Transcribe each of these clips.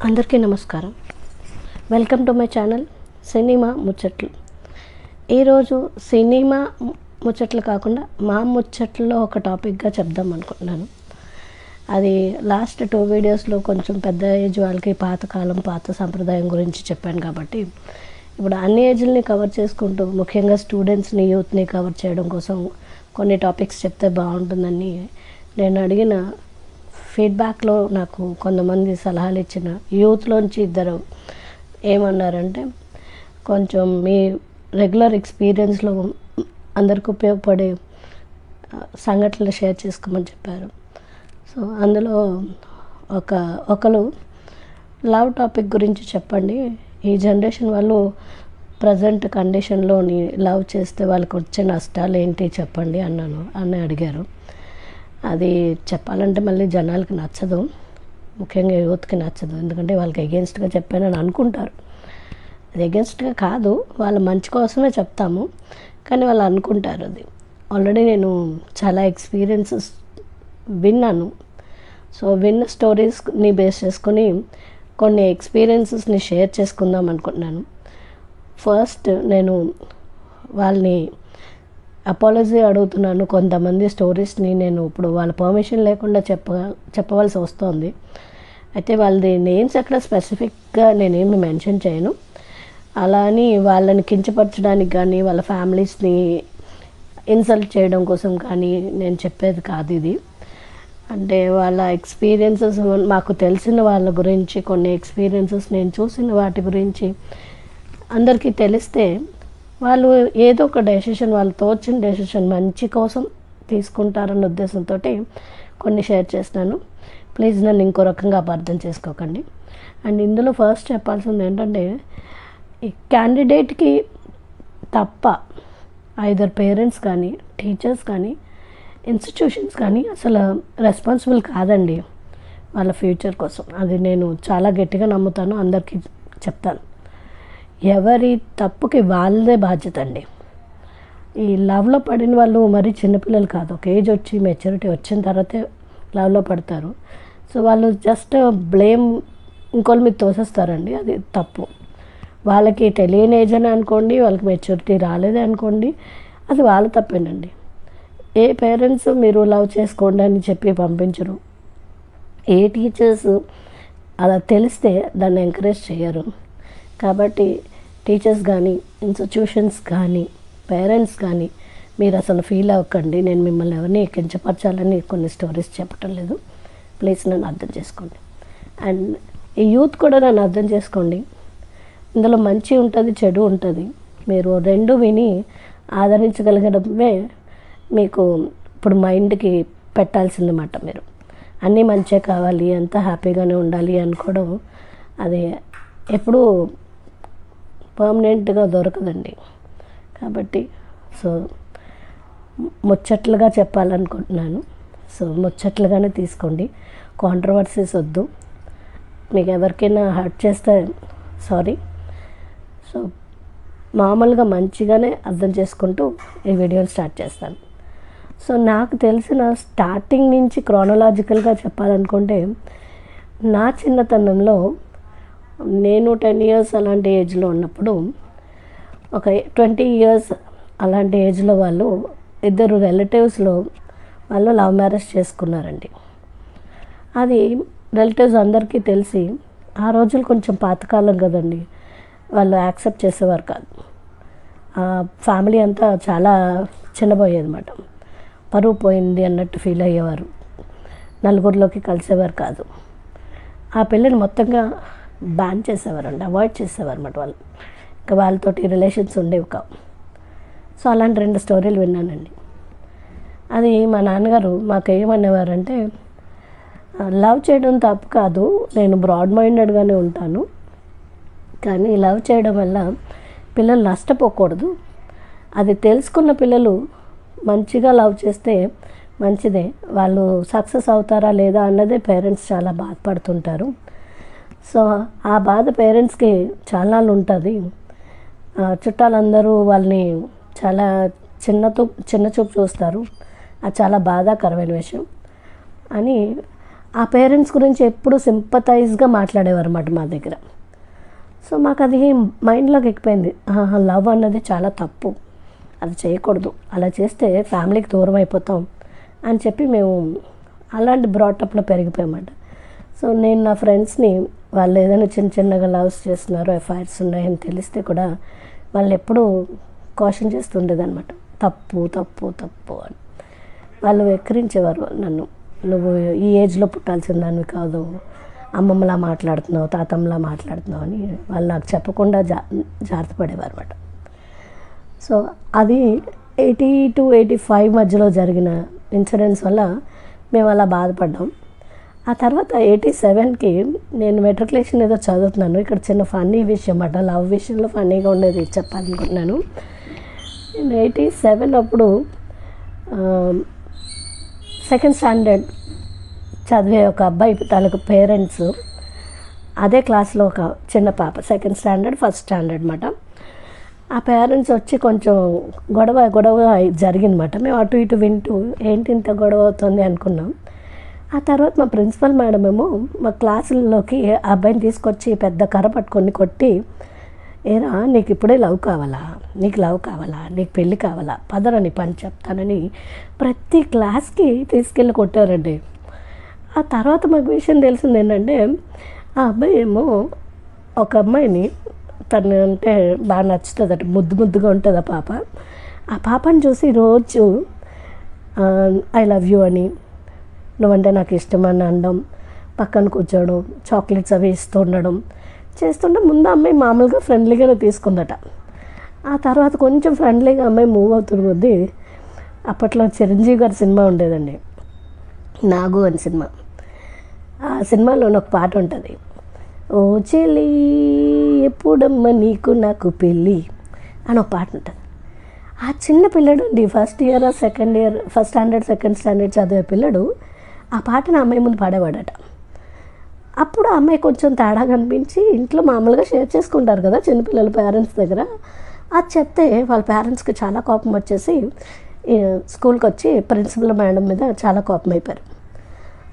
అందరికీ నమస్కారం. Welcome to my channel cinema ముచ్చట్లు. ఈరోజు సినిమా ముచ్చట్లు కాకుండా మా ముచ్చట్లలో ఒక టాపిక్గా చెప్దాం అనుకుంటున్నాను. అది లాస్ట్ 2 వీడియోస్లో కొంచెం పెద్ద ఏజ్ వాళ్ళకి పాతకాలం పాత సంప్రదాయం గురించి చెప్పాను కాబట్టి ఇప్పుడు అన్ని ఏజ్ని కవర్ చేసుకుంటూ ముఖ్యంగా స్టూడెంట్స్ని యూత్ని కవర్ చేయడం కోసం కొన్ని టాపిక్స్ చెప్తే బాగుంటుందని నేను అడిగిన ఫీడ్బ్యాక్లో నాకు కొంతమంది సలహాలు ఇచ్చిన యూత్లోంచి ఇద్దరు ఏమన్నారంటే, కొంచెం మీ రెగ్యులర్ ఎక్స్పీరియన్స్లో అందరికి ఉపయోగపడే సంఘటనలు షేర్ చేసుకోమని చెప్పారు. సో అందులో ఒకరు లవ్ టాపిక్ గురించి చెప్పండి, ఈ జనరేషన్ వాళ్ళు ప్రజెంట్ కండిషన్లోని లవ్ చేస్తే వాళ్ళకి వచ్చే నష్టాలు ఏంటి చెప్పండి అని అడిగారు. అది చెప్పాలంటే మళ్ళీ జనాలకి నచ్చదు, ముఖ్యంగా యూత్కి నచ్చదు. ఎందుకంటే వాళ్ళకి ఎగెన్స్ట్గా చెప్పానని అనుకుంటారు. అది ఎగెన్స్ట్గా కాదు, వాళ్ళ మంచి కోసమే చెప్తాము, కానీ వాళ్ళు అనుకుంటారు. అది ఆల్రెడీ నేను చాలా ఎక్స్పీరియన్సెస్ విన్నాను. సో విన్న స్టోరీస్ని బేస్ చేసుకొని కొన్ని ఎక్స్పీరియన్సెస్ని షేర్ చేసుకుందాం అనుకుంటున్నాను. ఫస్ట్ నేను వాళ్ళని అపాలజీ అడుగుతున్నాను. కొంతమంది స్టోరీస్ని నేను ఇప్పుడు వాళ్ళ పర్మిషన్ లేకుండా చెప్పవలసి వస్తుంది. అయితే వాళ్ళది నేమ్స్ అక్కడ స్పెసిఫిక్గా నేనేమి మెన్షన్ చేయను. అలా అని వాళ్ళని కించపరచడానికి కానీ వాళ్ళ ఫ్యామిలీస్ని ఇన్సల్ట్ చేయడం కోసం కానీ నేను చెప్పేది కాదు ఇది. అంటే వాళ్ళ ఎక్స్పీరియన్సెస్, మాకు తెలిసిన వాళ్ళ గురించి కొన్ని ఎక్స్పీరియన్సెస్, నేను చూసిన వాటి గురించి అందరికీ తెలిస్తే వాళ్ళు ఏదో ఒక డెసిషన్, వాళ్ళు తోచిన డెసిషన్ మంచి కోసం తీసుకుంటారన్న ఉద్దేశంతో కొన్ని షేర్ చేస్తున్నాను. ప్లీజ్ నన్ను ఇంకో రకంగా అపార్థం చేసుకోకండి. అండ్ ఇందులో ఫస్ట్ చెప్పాల్సింది ఏంటంటే, ఈ క్యాండిడేట్కి తప్ప ఐదర్ పేరెంట్స్ కానీ టీచర్స్ కానీ ఇన్స్టిట్యూషన్స్ కానీ అసలు రెస్పాన్సిబుల్ కాదండి వాళ్ళ ఫ్యూచర్ కోసం. అది నేను చాలా గట్టిగా నమ్ముతాను, అందరికీ చెప్తాను. ఎవరి తప్పుకి వాళ్ళదే బాధ్యత అండి. ఈ లవ్లో పడిన వాళ్ళు మరీ చిన్నపిల్లలు కాదు, ఒక ఏజ్ వచ్చి మెచ్యూరిటీ వచ్చిన తర్వాతే లవ్లో పడతారు. సో వాళ్ళు జస్ట్ బ్లేమ్ ఇంకోళ్ళ మీద తోసేస్తారండి, అది తప్పు. వాళ్ళకి తెలియని ఏజ్ అని అనుకోండి, వాళ్ళకి మెచ్యూరిటీ రాలేదే అనుకోండి, అది వాళ్ళ తప్పేనండి. ఏ పేరెంట్స్ మీరు లవ్ చేసుకోండి అని చెప్పి పంపించరు. ఏ టీచర్స్ అలా తెలిస్తే దాన్ని ఎంకరేజ్ చేయరు. కాబట్టి టీచర్స్ కానీ ఇన్స్టిట్యూషన్స్ కానీ పేరెంట్స్ కానీ మీరు అసలు ఫీల్ అవ్వకండి. నేను మిమ్మల్ని ఎవరిని కించపరచాలని కొన్ని స్టోరీస్ చెప్పటం లేదు. ప్లీజ్ నన్ను అర్థం చేసుకోండి. అండ్ ఈ యూత్ కూడా నన్ను అర్థం చేసుకోండి. ఇందులో మంచి ఉంటుంది, చెడు ఉంటుంది. మీరు రెండు విని ఆదరించగలగడమే మీకు ఇప్పుడు మైండ్కి పెట్టాల్సిందన్నమాట. మీరు అన్నీ మంచే కావాలి, అంతా హ్యాపీగానే ఉండాలి అనుకోవడం అది ఎప్పుడూ పర్మనెంట్గా దొరకదండి. కాబట్టి సో ముచ్చట్లుగా చెప్పాలనుకుంటున్నాను. సో ముచ్చట్లుగానే తీసుకోండి, కాంట్రవర్సీస్ వద్దు. మీకు ఎవరికైనా హర్ట్ చేస్తే సారీ. సో మామూలుగా మంచిగానే అర్థం చేసుకుంటూ ఈ వీడియోని స్టార్ట్ చేస్తాను. సో నాకు తెలిసిన స్టార్టింగ్ నుంచి క్రోనలాజికల్గా చెప్పాలనుకుంటే, నా చిన్నతనంలో నేను 10 years అలాంటి ఏజ్లో ఉన్నప్పుడు ఒక 20 years అలాంటి ఏజ్లో వాళ్ళు ఇద్దరు రిలేటివ్స్లో వాళ్ళు లవ్ మ్యారేజ్ చేసుకున్నారండి. అది రిలేటివ్స్ అందరికీ తెలిసి, ఆ రోజులు కొంచెం పాతకాలం కదండి, వాళ్ళు యాక్సెప్ట్ చేసేవారు కాదు. ఫ్యామిలీ అంతా చాలా చిన్నపోయేది అన్నమాట. పరువు పోయింది అన్నట్టు ఫీల్ అయ్యేవారు. నలుగురిలోకి కలిసేవారు కాదు. ఆ పెళ్ళిని మొత్తంగా బ్యాన్ చేసేవారండి, అవాయిడ్ చేసేవారు అన్నమాట. వాళ్ళు ఇంకా వాళ్ళతోటి రిలేషన్స్ ఉండేవి కావు. సో అలాంటి 2 స్టోరీలు విన్నానండి. అది మా నాన్నగారు మాకు ఏమనేవారంటే, లవ్ చేయడం తప్పు కాదు, నేను బ్రాడ్ మైండెడ్గానే ఉంటాను, కానీ లవ్ చేయడం వల్ల పిల్లలు నష్టపోకూడదు. అది తెలుసుకున్న పిల్లలు మంచిగా లవ్ చేస్తే మంచిదే, వాళ్ళు సక్సెస్ అవుతారా లేదా అన్నదే పేరెంట్స్ చాలా బాధపడుతుంటారు. సో ఆ బాధ పేరెంట్స్కి చాలా ఉంటుంది. చుట్టాలందరూ వాళ్ళని చాలా చిన్న చూపు చూస్తారు. అది చాలా బాధాకరమైన విషయం అని ఆ పేరెంట్స్ గురించి ఎప్పుడు సింపథైజ్గా మాట్లాడేవారు అన్నమాట మా దగ్గర. సో మాకు అది మైండ్లోకి ఎక్కిపోయింది, లవ్ అన్నది చాలా తప్పు, అది చేయకూడదు, అలా చేస్తే ఫ్యామిలీకి దూరం అయిపోతాం అని చెప్పి మేము అలాంటి బ్రాటప్లో పెరిగిపోయామన్నమాట. సో నేను నా ఫ్రెండ్స్ని వాళ్ళు ఏదైనా చిన్న చిన్నగా లవ్స్ చేస్తున్నారు, ఎఫ్ఐఆర్స్ ఉన్నాయని తెలిస్తే కూడా వాళ్ళు ఎప్పుడూ కాషన్ చేస్తుండేదన్నమాట, తప్పు తప్పు తప్పు అని. వాళ్ళు ఎక్కిరించేవారు నన్ను, నువ్వు ఈ ఏజ్లో పుట్టాల్సిన దానివి కాదు, అమ్మమ్మలా మాట్లాడుతున్నావు, తాతమ్మలా మాట్లాడుతున్నావు అని వాళ్ళు నాకు చెప్పకుండా జాగ్రత్త పడేవారు అన్నమాట. సో అది 80 to 85 మధ్యలో జరిగిన ఇన్సిడెంట్స్ వల్ల మేము అలా బాధపడ్డాం. ఆ తర్వాత 87కి నేను మెట్రికులేషన్ ఏదో చదువుతున్నాను. ఇక్కడ చిన్న ఫన్నీ విషయం అన్నమాట, లవ్ విషయంలో ఫన్నీగా ఉండేది చెప్పాలనుకుంటున్నాను. నేను 87 అప్పుడు సెకండ్ స్టాండర్డ్ చదివే ఒక అబ్బాయి తనకు పేరెంట్స్ అదే క్లాస్లో ఒక చిన్న పాప, సెకండ్ స్టాండర్డ్ ఫస్ట్ స్టాండర్డ్ అన్నమాట. ఆ పేరెంట్స్ వచ్చి కొంచెం గొడవ జరిగిందన్నమాట. మేము అటు ఇటు వింటూ ఏంటి ఇంత గొడవ అవుతుంది అనుకున్నాం. ఆ తర్వాత మా ప్రిన్సిపల్ మేడం ఏమో మా క్లాసుల్లోకి ఆ అబ్బాయిని తీసుకొచ్చి పెద్ద కర్ర పట్టుకొని కొట్టి, ఏరా నీకు ఇప్పుడే లవ్ కావాలా, నీకు లవ్ కావాలా, నీకు పెళ్ళి కావాలా, పదరా నీ పని చెప్తానని ప్రతి క్లాస్కి తీసుకెళ్ళి కొట్టారండి. ఆ తర్వాత మాకు విషయం తెలిసింది ఏంటంటే, ఆ అబ్బాయి ఏమో ఒక అమ్మాయిని తను అంటే బాగా నచ్చుతుందట, ముద్దుగా ఉంటుంది ఆ పాప. ఆ పాపని చూసి రోజు ఐ లవ్ యూ అని, నువ్వంటే నాకు ఇష్టమని అనడం, పక్కన కూర్చోవడం, చాక్లెట్స్ అవి ఇస్తూ ఉండడం చేస్తుంటే ముందు అమ్మాయి మామూలుగా ఫ్రెండ్లీగానే తీసుకుందట. ఆ తర్వాత కొంచెం ఫ్రెండ్లీగా అమ్మాయి మూవ్ అవుతున్న కొద్దీ అప్పట్లో చిరంజీవి గారి సినిమా ఉండేదండి, నాగు అని సినిమా. ఆ సినిమాలో ఒక పాట ఉంటుంది, ఓ చెల్లి ఎప్పుడమ్మ నీకు నాకు పెళ్ళి అని ఒక పాట ఉంటుంది. ఆ చిన్న పిల్లడు అండి, ఫస్ట్ స్టాండర్డ్ సెకండ్ స్టాండర్డ్ చదివే పిల్లడు ఆ పాటను అమ్మాయి ముందు పాడేవాడట. అప్పుడు ఆ అమ్మాయి కొంచెం తేడా కనిపించి ఇంట్లో మామూలుగా షేర్ చేసుకుంటారు కదా చిన్నపిల్లల పేరెంట్స్ దగ్గర, అది చెప్తే వాళ్ళ పేరెంట్స్కి చాలా కోపం వచ్చేసి స్కూల్కి వచ్చి ప్రిన్సిపల్ మేడం మీద చాలా కోపం అయిపోయారు.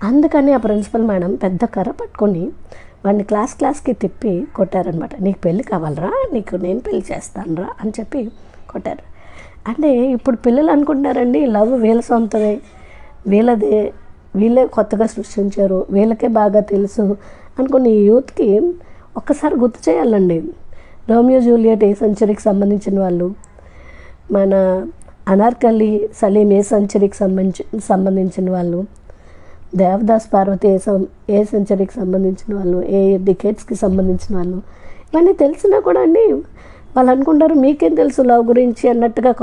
అందుకని ఆ ప్రిన్సిపల్ మేడం పెద్ద కర్ర పట్టుకొని వాడిని క్లాస్కి తిప్పి కొట్టారనమాట. నీకు పెళ్ళి కావాలరా, నీకు నేను పెళ్ళి చేస్తానురా అని చెప్పి కొట్టారు. అంటే ఇప్పుడు పిల్లలు అనుకుంటున్నారండి లవ్ వీళ్ళ సొంతమే, వీళ్ళే కొత్తగా సృష్టించారు, వీళ్ళకే బాగా తెలుసు అనుకుని ఈ యూత్కి ఒక్కసారి గుర్తు చేయాలండి. రోమియో జూలియట్ ఏ సెంచరీకి సంబంధించిన వాళ్ళు, మన అనార్కలి సలీం ఏ సెంచరీకి సంబంధించిన వాళ్ళు, దేవదాస్ పార్వతి ఏ సెంచరీకి సంబంధించిన వాళ్ళు, ఏ డికేట్స్కి సంబంధించిన వాళ్ళు, ఇవన్నీ తెలిసినా కూడా అండి వాళ్ళు అనుకుంటారు మీకేం తెలుసు లవ్ గురించి అన్నట్టుగా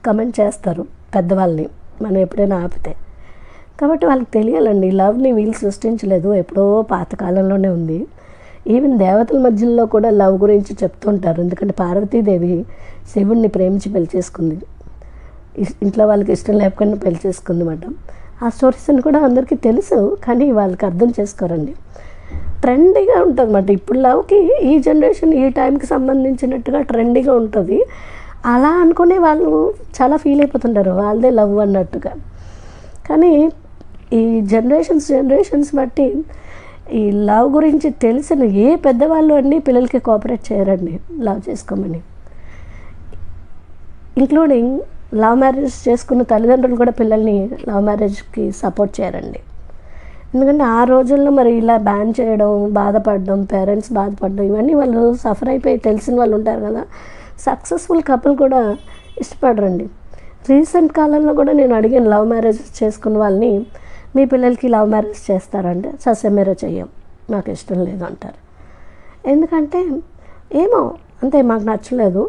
కమెంట్ చేస్తారు పెద్దవాళ్ళని మనం ఎప్పుడైనా ఆపితే. కాబట్టి వాళ్ళకి తెలియాలండి లవ్ని వీళ్ళు సృష్టించలేదు, ఎప్పుడో పాతకాలంలోనే ఉంది. ఈవెన్ దేవతల మధ్యలో కూడా లవ్ గురించి చెప్తుంటారు. ఎందుకంటే పార్వతీదేవి శివుణ్ణి ప్రేమించి పెళ్లి చేసుకుంది, ఇంట్లో వాళ్ళకి ఇష్టం లేకుండా పెళ్లి చేసుకుంది అన్నమాట. ఆ స్టోరీస్ అని కూడా అందరికీ తెలుసు, కానీ వాళ్ళకి అర్థం చేసుకోరండి. ట్రెండీగా ఉంటుంది అన్నమాట ఇప్పుడు లవ్కి, ఈ జనరేషన్ ఈ టైంకి సంబంధించినట్టుగా ట్రెండీగా ఉంటుంది. అలా అనుకునే వాళ్ళు చాలా ఫీల్ అయిపోతుంటారు వాళ్ళదే లవ్ అన్నట్టుగా. కానీ ఈ జనరేషన్స్ బట్టి ఈ లవ్ గురించి తెలిసిన ఏ పెద్దవాళ్ళు అండి పిల్లలకి కోఆపరేట్ చేయరండి లవ్ చేసుకోమని. ఇంక్లూడింగ్ లవ్ మ్యారేజ్ చేసుకున్న తల్లిదండ్రులు కూడా పిల్లల్ని లవ్ మ్యారేజ్కి సపోర్ట్ చేయరండి. ఎందుకంటే ఆ రోజుల్లో మరి ఇలా బ్యాన్ చేయడం, బాధపడడం, పేరెంట్స్ బాధపడడం, ఇవన్నీ వాళ్ళు సఫర్ అయిపోయి తెలిసిన వాళ్ళు ఉంటారు కదా, సక్సెస్ఫుల్ కపుల్ కూడా ఇష్టపడరండి. రీసెంట్ కాలంలో కూడా నేను అడిగాను లవ్ మ్యారేజ్ చేసుకున్న వాళ్ళని, మీ పిల్లలకి లవ్ మ్యారేజ్ చేస్తారంటే ససేమేరో చెయ్యం, నాకు ఇష్టం లేదు అంటారు. ఎందుకంటే ఏమో అంతే, మాకు నచ్చలేదు,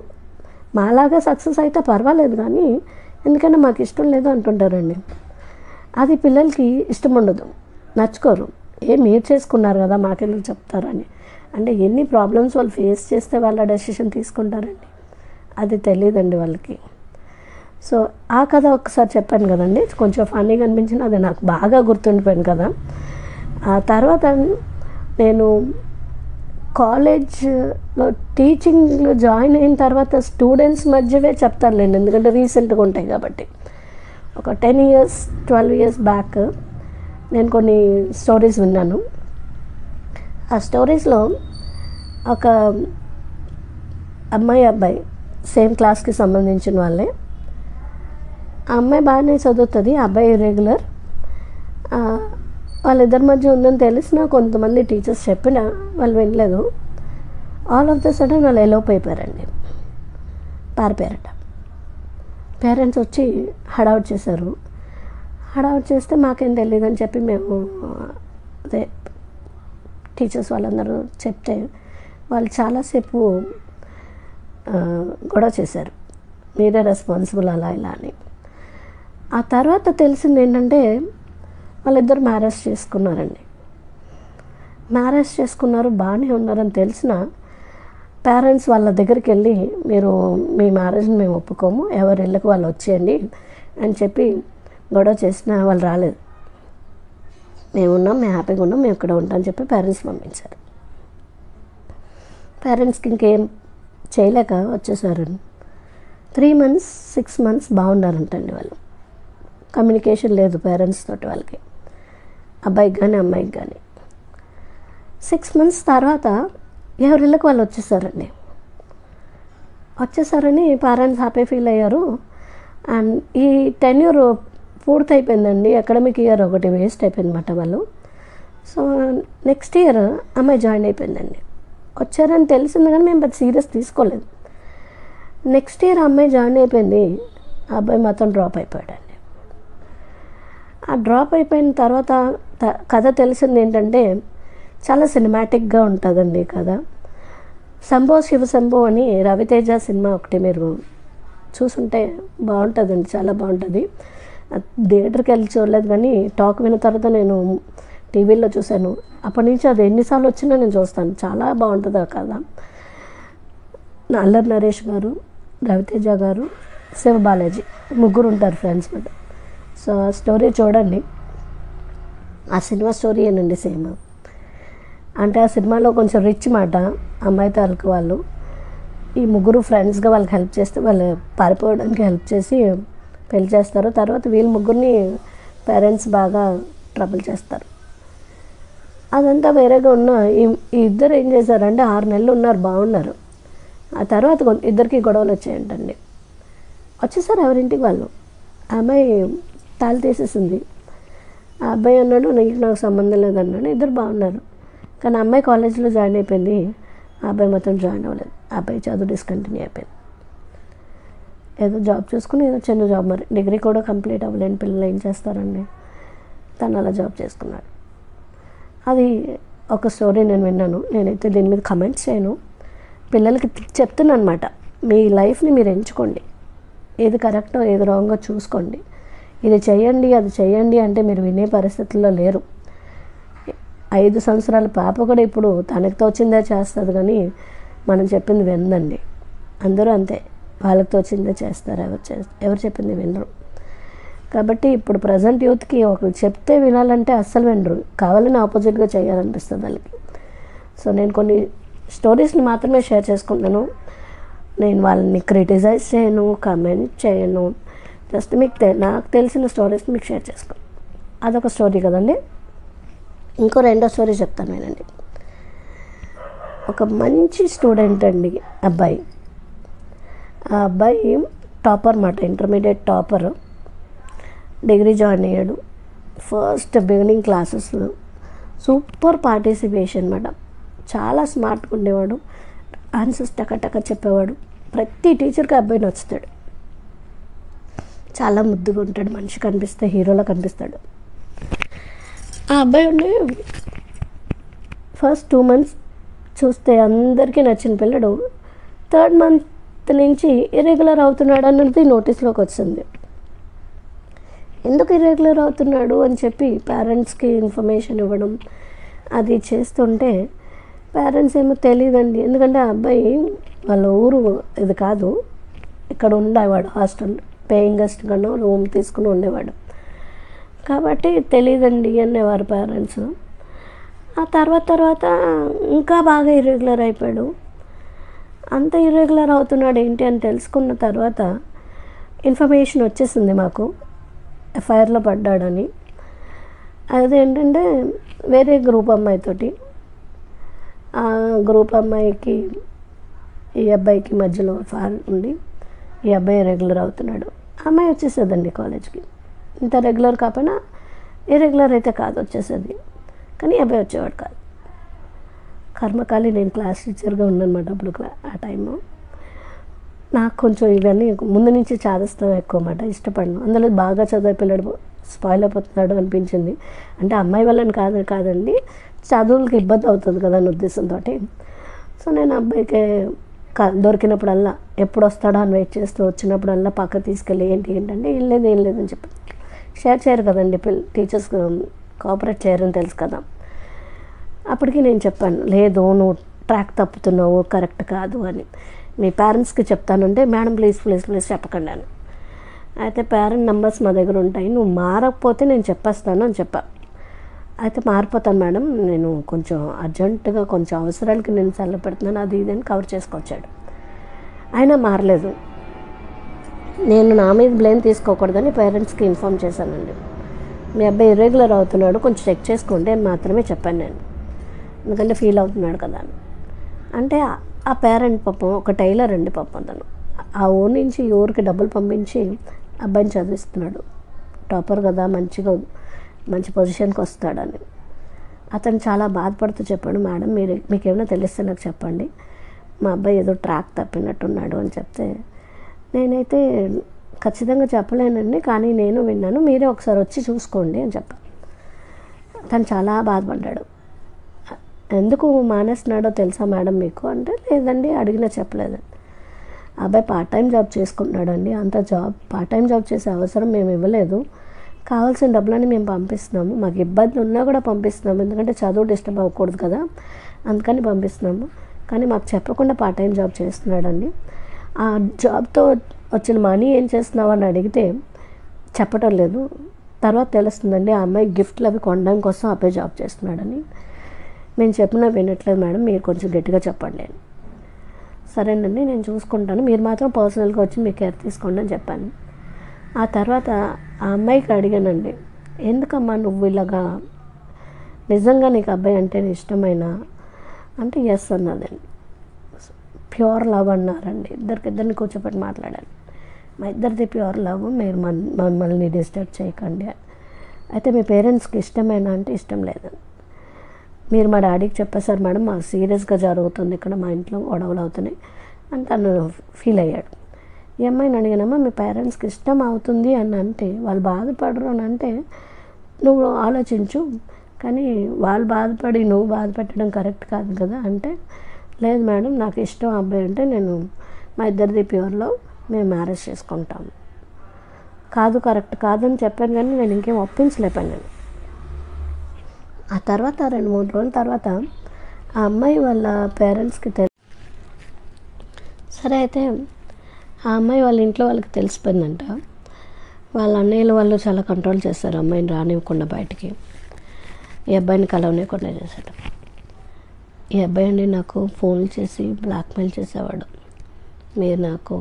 మాలాగా సక్సెస్ అయితే పర్వాలేదు కానీ ఎందుకంటే మాకు ఇష్టం లేదు అంటుంటారండి. అది పిల్లలకి ఇష్టం ఉండదు, నచ్చుకోరు. మీరు చేసుకున్నారు కదా మాకెందుకు చెప్తారని. అంటే ఎన్ని ప్రాబ్లమ్స్ వాళ్ళు ఫేస్ చేస్తే వాళ్ళ డెసిషన్ తీసుకుంటారండి, అది తెలియదండి వాళ్ళకి. సో ఆ కథ ఒకసారి చెప్పాను కదండి, కొంచెం ఫన్నీగా అనిపించింది, అది నాకు బాగా గుర్తుండిపోయింది కదా. ఆ తర్వాత నేను కాలేజ్లో టీచింగ్లో జాయిన్ అయిన తర్వాత స్టూడెంట్స్ మధ్యవే చెప్తానులేండి, ఎందుకంటే రీసెంట్గా ఉంటాయి కాబట్టి. ఒక 10 years 12 years బ్యాక్ నేను కొన్ని స్టోరీస్ విన్నాను. ఆ స్టోరీస్లో ఒక అమ్మాయి అబ్బాయి సేమ్ క్లాస్కి సంబంధించిన వాళ్ళే. ఆ అమ్మాయి బాగానే చదువుతుంది, ఆ అబ్బాయి రెగ్యులర్. వాళ్ళిద్దరి మధ్య ఉందని తెలిసినా కొంతమంది టీచర్స్ చెప్పినా వాళ్ళు వినలేదు. ఆల్ ఆఫ్ ద సడన్ వాళ్ళు ఎలోప్ అయిపోయారండి, పారిపోయారట. పేరెంట్స్ వచ్చి హడావుట్ చేశారు. హడావుట్ చేస్తే మాకేం తెలియదు అని చెప్పి మేము అదే టీచర్స్ వాళ్ళందరూ చెప్తే వాళ్ళు చాలాసేపు గొడవ చేశారు, మీరే రెస్పాన్సిబుల్ అలా ఇలా అని. ఆ తర్వాత తెలిసింది ఏంటంటే వాళ్ళిద్దరు మ్యారేజ్ చేసుకున్నారండి. మ్యారేజ్ చేసుకున్నారు, బాగానే ఉన్నారని తెలిసిన పేరెంట్స్ వాళ్ళ దగ్గరికి వెళ్ళి మీరు మీ మ్యారేజ్ని మేము ఒప్పుకోము, ఎవరి ఇళ్ళకి వాళ్ళు వచ్చేయండి అని చెప్పి గొడవ చేసినా వాళ్ళు రాలేదు. మేమున్నాం, మేము హ్యాపీగా ఉన్నాం, మేము ఇక్కడ ఉంటామని చెప్పి పేరెంట్స్ పంపించారు. పేరెంట్స్కి ఇంకేం చేయలేక వచ్చేసారు. 3 months 6 months బాగున్నారంటండి వాళ్ళు. కమ్యూనికేషన్ లేదు పేరెంట్స్ తోటి వాళ్ళకి, అబ్బాయికి కానీ అమ్మాయికి కానీ. 6 months తర్వాత ఎవరిళ్ళకి వాళ్ళు వచ్చేసారండి. వచ్చేసారని పేరెంట్స్ హ్యాపీ ఫీల్ అయ్యారు. అండ్ ఈ టెన్యూర్ పూర్తి అయిపోయిందండి, అకాడమిక్ ఇయర్ ఒకటి వేస్ట్ అయిపోయిందన్నమాట వాళ్ళు. సో నెక్స్ట్ ఇయర్ అమ్మాయి జాయిన్ అయిపోయిందండి. వచ్చారని తెలిసింది కానీ మేము పెద్ద సీరియస్ తీసుకోలేదు. నెక్స్ట్ ఇయర్ అమ్మాయి జాయిన్ అయిపోయింది, ఆ అబ్బాయి మాత్రం డ్రాప్ అయిపోయాడండి. ఆ డ్రాప్ అయిపోయిన తర్వాత కథ తెలిసింది ఏంటంటే చాలా సినిమాటిక్గా ఉంటుందండి కథ. శంభో శివశంభో అని రవితేజ సినిమా ఒకటి మీరు చూసుంటే బాగుంటుందండి, చాలా బాగుంటుంది. థియేటర్కి వెళ్ళి చూడలేదు కానీ టాక్ విన్న తర్వాత నేను టీవీలో చూశాను. అప్పటి నుంచి అది ఎన్నిసార్లు వచ్చినా నేను చూస్తాను, చాలా బాగుంటుంది ఆ కథ. అల్లరి నరేష్ గారు, రవితేజ గారు, శివ బాలాజీ ముగ్గురు ఉంటారు ఫ్రెండ్స్ మీద. సో ఆ స్టోరీ చూడండి, ఆ సినిమా స్టోరీ ఏనండి సేమ్. అంటే ఆ సినిమాలో కొంచెం రిచ్ మాట అమ్మాయి తాలూకు వాళ్ళు. ఈ ముగ్గురు ఫ్రెండ్స్గా వాళ్ళకి హెల్ప్ చేస్తే వాళ్ళు పారిపోవడానికి హెల్ప్ చేసి పెళ్లి చేస్తారు. తర్వాత వీళ్ళు ముగ్గురిని పేరెంట్స్ బాగా ట్రబుల్ చేస్తారు. అదంతా వేరేగా ఉన్న ఈ ఇద్దరు ఏం చేశారంటే 6 నెలలు ఉన్నారు, బాగున్నారు. ఆ తర్వాత ఇద్దరికి గొడవలు వచ్చాయంటండి. వచ్చేసారు ఎవరింటికి వాళ్ళు. ఆ అమ్మాయి తాళి తీసేసింది. ఆ అబ్బాయి అన్నాడు నాకు సంబంధం లేదన్నాడు. ఇద్దరు బాగున్నారు. కానీ అమ్మాయి కాలేజీలో జాయిన్ అయిపోయింది, ఆ అబ్బాయి మాత్రం జాయిన్ అవ్వలేదు. ఆ అబ్బాయి చదువు డిస్కంటిన్యూ అయిపోయింది. ఏదో జాబ్ చూసుకుని ఏదో చిన్న జాబ్, మరి డిగ్రీ కూడా కంప్లీట్ అవ్వలేని పిల్లలు ఏం చేస్తారండి, తను అలా జాబ్ చేసుకున్నాడు. అది ఒక స్టోరీ నేను విన్నాను. నేనైతే దీని మీద కమెంట్స్ చేయను, పిల్లలకి చెప్తున్నాను అనమాట. మీ లైఫ్ని మీరు ఎంచుకోండి, ఏది కరెక్టో ఏది రాంగో చూసుకోండి. ఇది చేయండి అది చేయండి అంటే మీరు వినే పరిస్థితుల్లో లేరు. 5 సంవత్సరాల పాప కూడా ఇప్పుడు తనకు తోచిందే చేస్తుంది కానీ మనం చెప్పింది విందండి. అందరూ అంతే, వాళ్ళకి తోచిందే చేస్తారు, ఎవరు చెప్పింది వినరు. కాబట్టి ఇప్పుడు ప్రజెంట్ యూత్కి ఒకరు చెప్తే వినాలంటే అస్సలు వినరు, కావాలని ఆపోజిట్గా చేయాలనిపిస్తుంది వాళ్ళకి. సో నేను కొన్ని స్టోరీస్ని మాత్రమే షేర్ చేసుకుంటాను. నేను వాళ్ళని క్రిటిసైజ్ చేయను, కమెంట్ చేయను. జస్ట్ మీకు నాకు తెలిసిన స్టోరీస్ని మీకు షేర్ చేసుకోను. అదొక స్టోరీ కదండి. ఇంకో 2వ స్టోరీ చెప్తాను వినండి. ఒక మంచి స్టూడెంట్ అండి అబ్బాయి. ఆ అబ్బాయి టాపర్ మాట, ఇంటర్మీడియట్ టాపర్. డిగ్రీ జాయిన్ అయ్యాడు. ఫస్ట్ బిగినింగ్ క్లాసెస్లో సూపర్ పార్టిసిపేషన్ అన్నమాట. చాలా స్మార్ట్గా ఉండేవాడు, ఆన్సర్స్ టక చెప్పేవాడు. ప్రతి టీచర్కి అబ్బాయి నచ్చుతాడు. చాలా ముద్దుగా ఉంటాడు, మనిషి కనిపిస్తే హీరోలా కనిపిస్తాడు. ఆ అబ్బాయి ఉండి ఫస్ట్ 2 months చూస్తే అందరికీ నచ్చిన పిల్లడు 3rd month నుంచి ఇర్రెగ్యులర్ అవుతున్నాడు అన్నది నోటీస్లోకి వచ్చింది. ఎందుకు ఇర్రెగ్యులర్ అవుతున్నాడు అని చెప్పి పేరెంట్స్కి ఇన్ఫర్మేషన్ ఇవ్వడం అది చేస్తుంటే పేరెంట్స్ ఏమో తెలియదండి. ఎందుకంటే ఆ అబ్బాయి వాళ్ళ ఊరు ఇది కాదు, ఇక్కడ ఉండేవాడు, హాస్టల్ పేయింగ్ గెస్ట్ కన్నా రూమ్ తీసుకుని ఉండేవాడు. కాబట్టి తెలియదండి అనేవారు పేరెంట్స్. ఆ తర్వాత ఇంకా బాగా ఇర్రెగ్యులర్ అయిపోయాడు. అంత ఇర్రెగ్యులర్ అవుతున్నాడు ఏంటి అని తెలుసుకున్న తర్వాత ఇన్ఫర్మేషన్ వచ్చేసింది మాకు, ఎఫ్ఐఆర్లో పడ్డాడని. అదేంటంటే వేరే గ్రూప్ అమ్మాయితోటి, ఆ గ్రూప్ అమ్మాయికి ఈ అబ్బాయికి మధ్యలో ఫాల్ ఉండి ఈ అబ్బాయి రెగ్యులర్ అవుతున్నాడు. అమ్మాయి వచ్చేసేదండి కాలేజ్కి, ఇంత రెగ్యులర్ కాకపోయినా ఇర్రెగ్యులర్ అయితే కాదు, వచ్చేసేది. కానీ ఈ అబ్బాయి వచ్చేవాడు కాదు. కర్మకాలి నేను క్లాస్ టీచర్గా ఉన్నానమాట అప్పుడు. ఆ టైము నాకు కొంచెం ఇవన్నీ ముందు నుంచి చాదస్తం ఎక్కువ అన్నమాట, ఇష్టపడను. అందులో బాగా చదివే పిల్లడు స్పాయిల్ అయిపోతున్నాడు అనిపించింది. అంటే అమ్మాయి వల్లని కాదండి, చదువులకి ఇబ్బంది అవుతుంది కదా అనే ఉద్దేశంతో. సో నేను అబ్బాయికి దొరికినప్పుడల్లా ఎప్పుడు వస్తాడో అని వెయిట్ చేస్తూ, వచ్చినప్పుడల్లా పక్క తీసుకెళ్ళి ఏంటంటే ఏం లేదని చెప్పి షేర్ చేయరు కదండి టీచర్స్, కోఆపరేట్ చేయరని తెలుసు కదా. అప్పటికి నేను చెప్పాను, లేదు నువ్వు ట్రాక్ తప్పుతున్నావు, కరెక్ట్ కాదు అని. మీ పేరెంట్స్కి చెప్తానంటే, మేడం ప్లీజ్ చెప్పకండి అని. అయితే పేరెంట్ నెంబర్స్ మా దగ్గర ఉంటాయి, నువ్వు మారకపోతే నేను చెప్పేస్తాను అని చెప్పా. అయితే మారిపోతాను మేడం, నేను కొంచెం అర్జెంటుగా కొంచెం అవసరాలకి నేను సెలవు పెడుతున్నాను, అది ఇది అని కవర్ చేసుకొచ్చాడు. అయినా మారలేదు. నేను నా మీద బ్లేమ్ తీసుకోకూడదని పేరెంట్స్కి ఇన్ఫామ్ చేశానండి. మీ అబ్బాయి ఇర్రెగ్యులర్ అవుతున్నాడు, కొంచెం చెక్ చేసుకోండి అని మాత్రమే చెప్పాను నేను, ఎందుకంటే ఫీల్ అవుతున్నాడు కదా అని. అంటే ఆ పేరెంట్ పాపం ఒక టైలర్ అండి పాపం, అతను ఆ ఊరు నుంచి ఈ ఊరికి డబ్బులు పంపించి అబ్బాయిని చదివిస్తున్నాడు. టాపర్ కదా, మంచి పొజిషన్కి వస్తాడని. అతను చాలా బాధపడుతూ చెప్పాడు, మేడం మీకు ఏమైనా తెలిస్తే నాకు చెప్పండి, మా అబ్బాయి ఏదో ట్రాక్ తప్పినట్టున్నాడు అని చెప్తే, నేనైతే ఖచ్చితంగా చెప్పలేనండి, కానీ నేను విన్నాను, మీరే ఒకసారి వచ్చి చూసుకోండి అని చెప్పాను. తను చాలా బాధపడ్డాడు. ఎందుకు మానేస్తున్నాడో తెలుసా మేడం మీకు అంటే, లేదండి అడిగినా చెప్పలేదండి. అబ్బాయి పార్ట్ టైం జాబ్ చేసుకుంటున్నాడండి, అంత పార్ట్ టైం జాబ్ చేసే అవసరం మేము ఇవ్వలేదు, కావాల్సిన డబ్బులని మేము పంపిస్తున్నాము, మాకు ఇబ్బందులు ఉన్నా కూడా పంపిస్తున్నాము, ఎందుకంటే చదువు డిస్టర్బ్ అవ్వకూడదు కదా, అందుకని పంపిస్తున్నాము. కానీ మాకు చెప్పకుండా పార్ట్ టైం జాబ్ చేస్తున్నాడండి. ఆ జాబ్తో వచ్చిన మనీ ఏం చేస్తున్నావు అని అడిగితే చెప్పటం లేదు. తర్వాత తెలుస్తుందండి ఆ అమ్మాయి గిఫ్ట్లు అవి కొనడం కోసం అబ్బాయి జాబ్ చేస్తున్నాడని. నేను చెప్పినా వినట్లేదు మేడం, మీరు కొంచెం గట్టిగా చెప్పండి అని. సరేనండి నేను చూసుకుంటాను, మీరు మాత్రం పర్సనల్గా వచ్చి మీ కేర్ తీసుకోండి అని చెప్పాను. ఆ తర్వాత ఆ అమ్మాయికి అడిగానండి, ఎందుకమ్మా నువ్వు ఇలాగా, నిజంగా నీకు అబ్బాయి అంటే ఇష్టమైనా అంటే ఎస్ అన్నదండి. ప్యూర్ లవ్ అన్నారండి. ఇద్దరిని కూర్చోపెట్టి మాట్లాడాను, మా ఇద్దరిది ప్యూర్ లవ్, మీరు మమ్మల్ని డిస్టర్బ్ చేయకండి. అయితే మీ పేరెంట్స్కి ఇష్టమైనా అంటే ఇష్టం లేదండి. మీరు మా డాడీకి చెప్పేశారు మేడం, మాకు సీరియస్గా జరుగుతుంది ఇక్కడ, మా ఇంట్లో గొడవలు అవుతున్నాయి అని తను ఫీల్ అయ్యాడు. ఈ అమ్మాయిని అడిగినమ్మా మీ పేరెంట్స్కి ఇష్టం అవుతుంది అని అంటే, వాళ్ళు బాధపడరు అని అంటే నువ్వు ఆలోచించు, కానీ వాళ్ళు బాధపడి నువ్వు బాధపెట్టడం కరెక్ట్ కాదు కదా అంటే, లేదు మేడం నాకు ఇష్టం అబ్బాయి అంటే, నేను మా ఇద్దరిది ప్యూర్లో మేము మ్యారేజ్ చేసుకుంటాము. కరెక్ట్ కాదని చెప్పాను, కానీ నేను ఇంకేం ఒప్పించలేపాను నేను. ఆ తర్వాత 2-3 రోజుల తర్వాత ఆ అమ్మాయి వాళ్ళ పేరెంట్స్కి సరే అయితే ఆ అమ్మాయి వాళ్ళ ఇంట్లో వాళ్ళకి తెలిసిపోయిందంట. వాళ్ళ అన్నయ్యలు వాళ్ళు చాలా కంట్రోల్ చేస్తారు అమ్మాయిని రానివ్వకుండా బయటికి, ఈ అబ్బాయిని కలవనివ్వకుండా చేశాడు. ఈ అబ్బాయి అండి నాకు ఫోన్లు చేసి బ్లాక్మెయిల్ చేసేవాడు, మీరు నాకు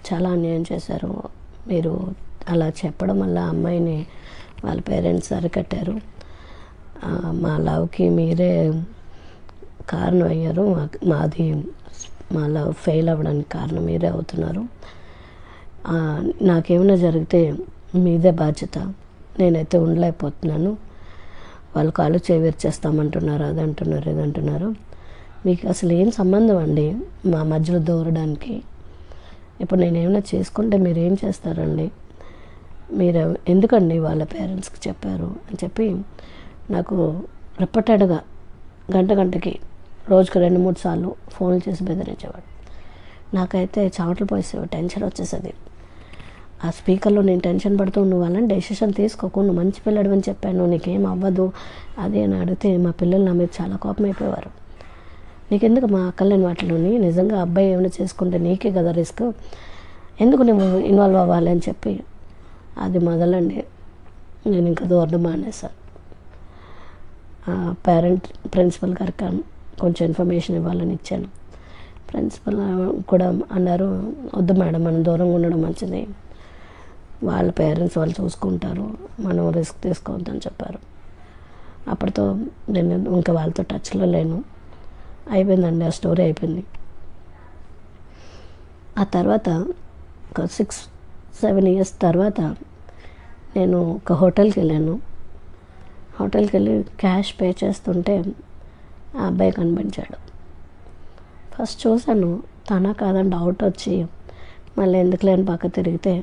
చాలా అన్యాయం చేశారు, మీరు అలా చెప్పడం వల్ల అమ్మాయిని వాళ్ళ పేరెంట్స్ అరికట్టారు, మా లవ్కి మీరే కారణం అయ్యారు, మా లవ్ ఫెయిల్ అవ్వడానికి కారణం మీరే అవుతున్నారు, నాకేమైనా జరిగితే మీదే బాధ్యత, నేనైతే ఉండలేకపోతున్నాను, వాళ్ళు కాళ్ళు చేస్తామంటున్నారు, అదంటున్నారు ఇదంటున్నారు, మీకు అసలు ఏం సంబంధం అండి మా మధ్యలో దూరడానికి, ఇప్పుడు నేనేమైనా చేసుకుంటే మీరు ఏం చేస్తారండి, మీరు ఎందుకండి వాళ్ళ పేరెంట్స్కి చెప్పారు అని చెప్పి నాకు రిపీటెడ్గా గంటకి రోజుకు 2-3 సార్లు ఫోన్లు చేసి బెదిరించేవాడు. నాకైతే చెమటలు పోసేవాడు, టెన్షన్ వచ్చేసేది. ఆ స్పీకర్లో నేను టెన్షన్ పడుతూ, నువ్వు అలాంటి డెసిషన్ తీసుకోకు, నువ్వు మంచి పిల్లడు అని చెప్పాను, నీకేం అవ్వదు అది అని అడిగితే మా పిల్లలు నా మీద చాలా కోపం అయిపోయేవారు. నీకెందుకు మా అక్కలేని వాటిలోని, నిజంగా అబ్బాయి ఏమైనా చేసుకుంటే నీకే కదా రిస్క్, ఎందుకు నువ్వు ఇన్వాల్వ్ అవ్వాలి అని చెప్పి అది మొదలండి నేను ఇంకా దూరం మానేశాను. ప్రిన్సిపల్ గారికి కొంచెం ఇన్ఫర్మేషన్ ఇవ్వాలని ఇచ్చాను. ప్రిన్సిపల్ కూడా అన్నారు, వద్దు మేడం మనం దూరంగా ఉండడం మంచిది, వాళ్ళ పేరెంట్స్ వాళ్ళు చూసుకుంటారు, మనం రిస్క్ తీసుకోవద్దని చెప్పారు. అప్పటితో నేను ఇంకా వాళ్ళతో టచ్లో లేను. అయిపోయిందండి, ఆ స్టోరీ అయిపోయింది. ఆ తర్వాత ఒక 6-7 ఇయర్స్ తర్వాత నేను ఒక హోటల్కి వెళ్ళాను. హోటల్కి వెళ్ళి క్యాష్ పే చేస్తుంటే ఆ అబ్బాయి కనిపించాడు. ఫస్ట్ చూశాను, తన కాదని డౌట్ వచ్చి మళ్ళీ ఎందుకు లేని పక్క తిరిగితే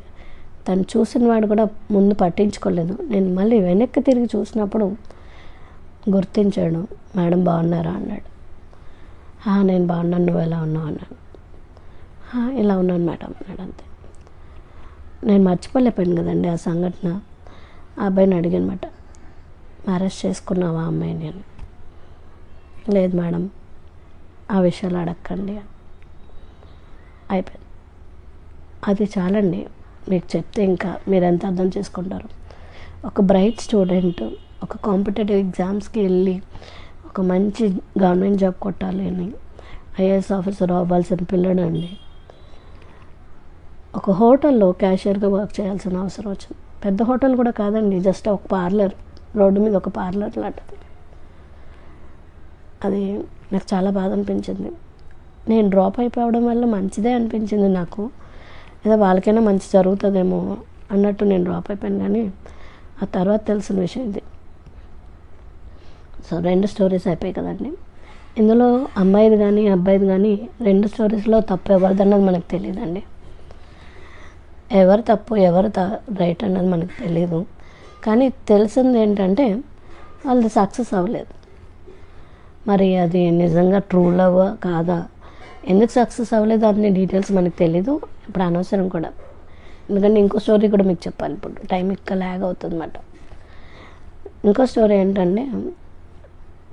తను చూసిన వాడు కూడా ముందు పట్టించుకోలేదు. నేను మళ్ళీ వెనక్కి తిరిగి చూసినప్పుడు గుర్తించాడు. మేడం బాగున్నారా అన్నాడు. నేను బాగున్నాను, నువ్వు ఎలా ఉన్నావు అన్నాను. ఇలా ఉన్నాను మేడం అన్నాడు. అంతే. నేను మర్చిపోలేకపోయాను కదండి ఆ సంఘటన. ఆ అబ్బాయిని అడిగానమాట, మ్యారేజ్ చేసుకున్నావా అమ్మాయిని అని. లేదు మేడం, ఆ విషయాలు అడగండి అని. అయిపోయింది. అది చాలండి, మీకు చెప్తే ఇంకా మీరు ఎంత అర్థం చేసుకుంటారు. ఒక బ్రైట్ స్టూడెంట్ ఒక కాంపిటేటివ్ ఎగ్జామ్స్కి వెళ్ళి ఒక మంచి గవర్నమెంట్ జాబ్ కొట్టాలి అని ఐఏఎస్ ఆఫీసర్ అవ్వాల్సిన పిల్లడు అండి ఒక హోటల్లో క్యాషియర్గా వర్క్ చేయాల్సిన అవసరం వచ్చింది. పెద్ద హోటల్ కూడా కాదండి, జస్ట్ ఒక పార్లర్, రోడ్డు మీద ఒక పార్లర్ లాంటిది. అది నాకు చాలా బాధ అనిపించింది. నేను డ్రాప్ అయిపోవడం వల్ల మంచిదే అనిపించింది నాకు, ఏదో వాళ్ళకైనా మంచి జరుగుతుందేమో అన్నట్టు నేను డ్రాప్ అయిపోయాను. కానీ ఆ తర్వాత తెలిసిన విషయం ఇది. సో 2 స్టోరీస్ అయిపోయాయి కదండి. ఇందులో అమ్మాయిది కానీ అబ్బాయిది కానీ 2 స్టోరీస్లో తప్పు ఎవరిదన్నది మనకు తెలియదండి. ఎవరు తప్పు ఎవరు రైట్ అన్నది మనకు తెలియదు. కానీ తెలిసింది ఏంటంటే వాళ్ళది సక్సెస్ అవ్వలేదు. మరి అది నిజంగా ట్రూ లవ్ కాదా, ఎందుకు సక్సెస్ అవ్వలేదు అన్ని డీటెయిల్స్ మనకు తెలీదు. ఇప్పుడు అనవసరం కూడా, ఎందుకంటే ఇంకో స్టోరీ కూడా మీకు చెప్పాలి. ఇప్పుడు టైం ఇంకా ల్యాగ్ అవుతుంది అన్నమాట. ఇంకో స్టోరీ ఏంటంటే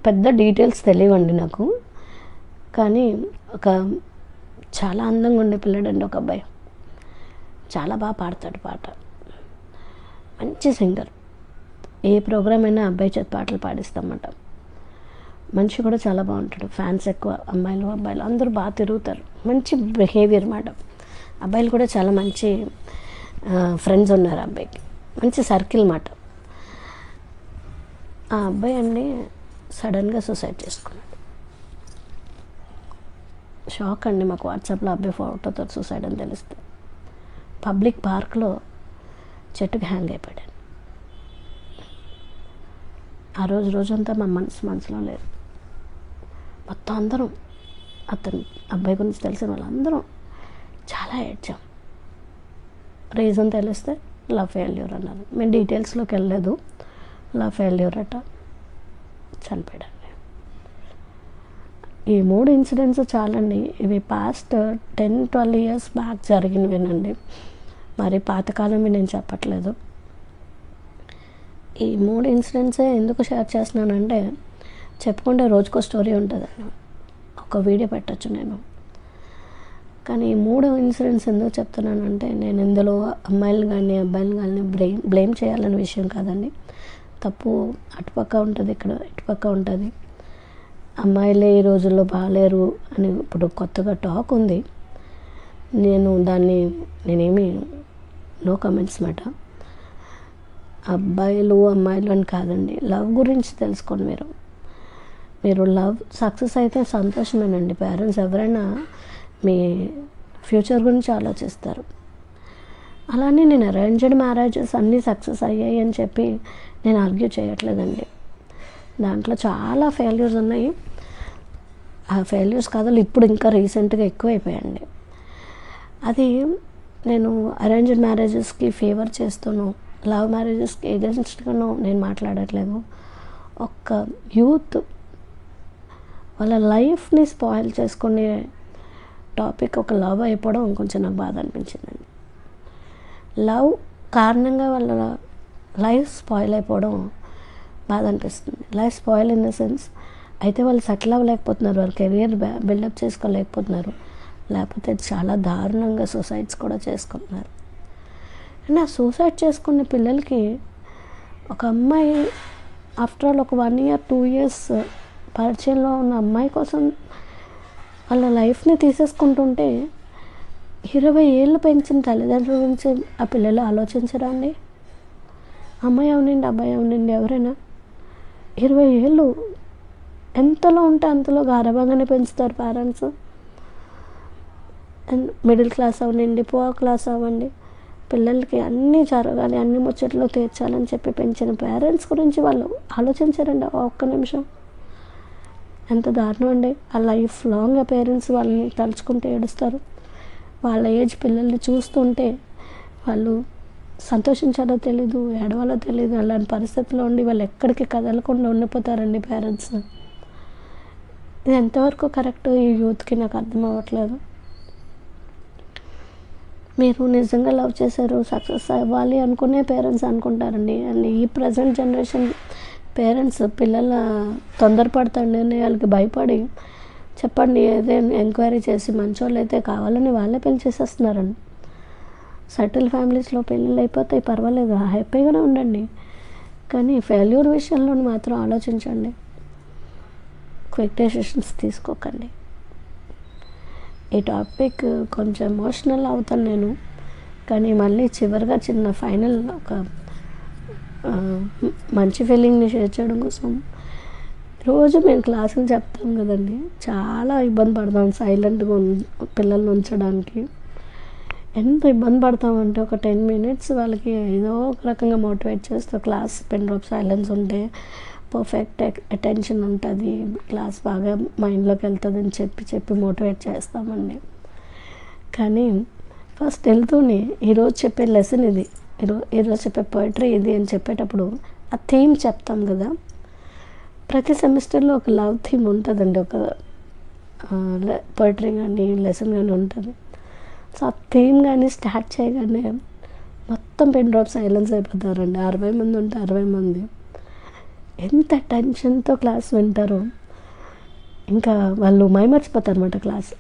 పెద్ద డీటెయిల్స్ తెలియవండి నాకు, కానీ ఒక చాలా అందంగా ఉండే పిల్లడండి ఒక అబ్బాయి. చాలా బాగా పాడతాడు పాట, మంచి సింగర్. ఏ ప్రోగ్రామ్ అయినా అబ్బాయి చేతి పాటలు పాడిస్తామన్నమాట. మనిషి కూడా చాలా బాగుంటాడు. ఫ్యాన్స్ ఎక్కువ, అమ్మాయిలు అబ్బాయిలు అందరూ బాగా తిరుగుతారు. మంచి బిహేవియర్ మాట. అబ్బాయిలు కూడా చాలా మంచి ఫ్రెండ్స్ ఉన్నారు అబ్బాయికి, మంచి సర్కిల్ మాట. ఆ అబ్బాయి అండి సడన్గా సూసైడ్ చేసుకున్నాడు. షాక్ అండి మాకు. వాట్సాప్లో అబ్బాయి ఫోటోతో సూసైడ్ అని తెలిస్తే పబ్లిక్ పార్క్లో చెట్టుకి హ్యాంగ్ అయిపోయాడు. ఆ రోజంతా మా మనసులో లేదు. మొత్తం అందరం, అతను అబ్బాయి గురించి తెలిసిన వాళ్ళందరం చాలా ఏడ్చాం. రీజన్ తెలిస్తే లవ్ ఫెయిల్యూర్ అన్నారు. మేము డీటెయిల్స్లోకి వెళ్ళలేదు. లవ్ ఫెయిల్యూర్ అట, చనిపోయాడండి. ఈ 3 ఇన్సిడెంట్స్ చాలండి. ఇవి పాస్ట్ 10-12 ఇయర్స్ బ్యాక్ జరిగినవేనండి, మరి పాతకాలంవి నేను చెప్పట్లేదు. ఈ 3 ఇన్సిడెంట్సే ఎందుకు షేర్ చేస్తున్నానంటే చెప్పుకుంటే రోజుకో స్టోరీ ఉంటుందండి, ఒక వీడియో పెట్టచ్చు నేను. కానీ ఈ 3 ఇన్సిడెంట్స్ ఎందుకు చెప్తున్నానంటే నేను ఇందులో అమ్మాయిలు కానీ అబ్బాయిలు కానీ బ్లేమ్ చేయాలనే విషయం కాదండి. తప్పు అటుపక్క ఉంటుంది, ఇక్కడ ఇటుపక్క ఉంటుంది. అమ్మాయిలే ఈ రోజుల్లో బాగాలేరు అని ఇప్పుడు కొత్తగా టాక్ ఉంది. నేనేమి నో కమెంట్స్ మాట. అబ్బాయిలు అమ్మాయిలు అని కాదండి, లవ్ గురించి తెలుసుకోండి. మీరు లవ్ సక్సెస్ అయితే సంతోషమేనండి. పేరెంట్స్ ఎవరైనా మీ ఫ్యూచర్ గురించి ఆలోచిస్తారు. అలానే నేను అరేంజ్డ్ మ్యారేజెస్ అన్నీ సక్సెస్ అయ్యాయి అని చెప్పి నేను ఆర్గ్యూ చేయట్లేదండి. దాంట్లో చాలా ఫెయిల్యూర్స్ ఉన్నాయి. ఆ ఫెయిల్యూర్స్ కథలు ఇప్పుడు ఇంకా రీసెంట్గా ఎక్కువైపోయాయండి. అది నేను అరేంజ్డ్ మ్యారేజెస్కి ఫేవర్ చేస్తాను, లవ్ మ్యారేజెస్కి ఎగెన్స్ట్గాను నేను మాట్లాడట్లేదు. ఒక యూత్ వాళ్ళ లైఫ్ని స్పాయిల్ చేసుకునే టాపిక్ ఒక లవ్ అయిపోవడం కొంచెం నాకు బాధ అనిపించిందండి. లవ్ కారణంగా వాళ్ళ లైఫ్ స్పాయిల్ అయిపోవడం బాధ అనిపిస్తుంది. Life spoil in the sense అయితే వాళ్ళు సెటిల్ అవ్వలేకపోతున్నారు, వాళ్ళ కెరియర్ బిల్డప్ చేసుకోలేకపోతున్నారు, లేకపోతే చాలా దారుణంగా సూసైడ్స్ కూడా చేసుకుంటున్నారు. అండ్ ఆ సూసైడ్ చేసుకునే పిల్లలకి ఒక అమ్మాయి ఆఫ్టర్ ఆల్ ఒక 1 year 2 years పరిచయంలో ఉన్న అమ్మాయి కోసం వాళ్ళ లైఫ్ని తీసేసుకుంటుంటే 20 ఏళ్ళు పెంచిన తల్లిదండ్రుల గురించి ఆ పిల్లలు ఆలోచించరా అండి? అమ్మాయి అవునండి అబ్బాయి అవునండి ఎవరైనా 20 ఏళ్ళు ఎంతలో ఉంటే అంతలో గారాబంగానే పెంచుతారు పేరెంట్స్. మిడిల్ క్లాస్ అవ్వండి, పువర్ క్లాస్ అవ్వండి, పిల్లలకి అన్నీ జరగాలి, అన్ని ముచ్చట్లు తీర్చాలని చెప్పి పెంచిన పేరెంట్స్ గురించి వాళ్ళు ఆలోచించారండి ఒక్క నిమిషం. ఎంత దారుణం అండి. ఆ లైఫ్ లాంగ్ ఆ పేరెంట్స్ వాళ్ళని తలుచుకుంటే ఏడుస్తారు. వాళ్ళ ఏజ్ పిల్లల్ని చూస్తుంటే వాళ్ళు సంతోషించాలో తెలీదు, ఏడవాలో తెలీదు. అలాంటి పరిస్థితుల్లో ఉండి వాళ్ళు ఎక్కడికి కదలకుండా ఉండిపోతారండి పేరెంట్స్. ఇది ఎంతవరకు కరెక్ట్ ఈ యూత్కి నాకు అర్థం అవ్వట్లేదు. మీరు నిజంగా లవ్ చేశారు, సక్సెస్ అవ్వాలి అనుకునే పేరెంట్స్ అనుకుంటారండి. అండ్ ఈ ప్రజెంట్ జనరేషన్ పేరెంట్స్ పిల్లల తొందరపడతాడు నిర్ణయాలకి భయపడి చెప్పండి ఏదైనా ఎంక్వైరీ చేసి మంచోళ్ళు అయితే కావాలని వాళ్ళే పెళ్లి చేసేస్తున్నారండి. సెటిల్ ఫ్యామిలీస్లో పెళ్ళిళ్ళు అయిపోతాయి, పర్వాలేదు, హ్యాపీగానే ఉండండి. కానీ ఫెయిల్యూర్ విషయంలో మాత్రం ఆలోచించండి. క్విక్ డెసిషన్స్ తీసుకోకండి. ఈ టాపిక్ కొంచెం ఎమోషనల్ అవుతాను నేను, కానీ మళ్ళీ చివరిగా చిన్న ఫైనల్ ఒక మంచి ఫీలింగ్ని షేర్ చేయడం కోసం, రోజు మేము క్లాసులు చెప్తాం కదండి, చాలా ఇబ్బంది పడతాం సైలెంట్గా పిల్లల్ని ఉంచడానికి. ఎంత ఇబ్బంది పడతామంటే ఒక 10 minutes వాళ్ళకి ఏదో ఒక రకంగా మోటివేట్ చేస్తూ క్లాస్ పిన్ డ్రాప్ సైలెన్స్ ఉంటే పర్ఫెక్ట్ అటెన్షన్ ఉంటుంది, క్లాస్ బాగా మైండ్లోకి వెళ్తుందని చెప్పి మోటివేట్ చేస్తామండి. కానీ ఫస్ట్ వెళ్తూనే ఈరోజు చెప్పే లెసన్ ఇది, ఈరోజు చెప్పే పోయిటరీ ఇది అని చెప్పేటప్పుడు ఆ థీమ్ చెప్తాం కదా. ప్రతి సెమిస్టర్లో ఒక లవ్ థీమ్ ఉంటుందండి, ఒక పోయిటరీ కానీ లెసన్ కానీ ఉంటుంది. సో ఆ థీమ్ కానీ స్టార్ట్ చేయగానే మొత్తం పిన్ డ్రాప్ సైలెన్స్ అయిపోతారండి. 60 మంది ఉంటే 60 మంది ఎంత టెన్షన్తో క్లాస్ వింటారో, ఇంకా వాళ్ళు మైమర్చిపోతారు అన్నమాట క్లాస్.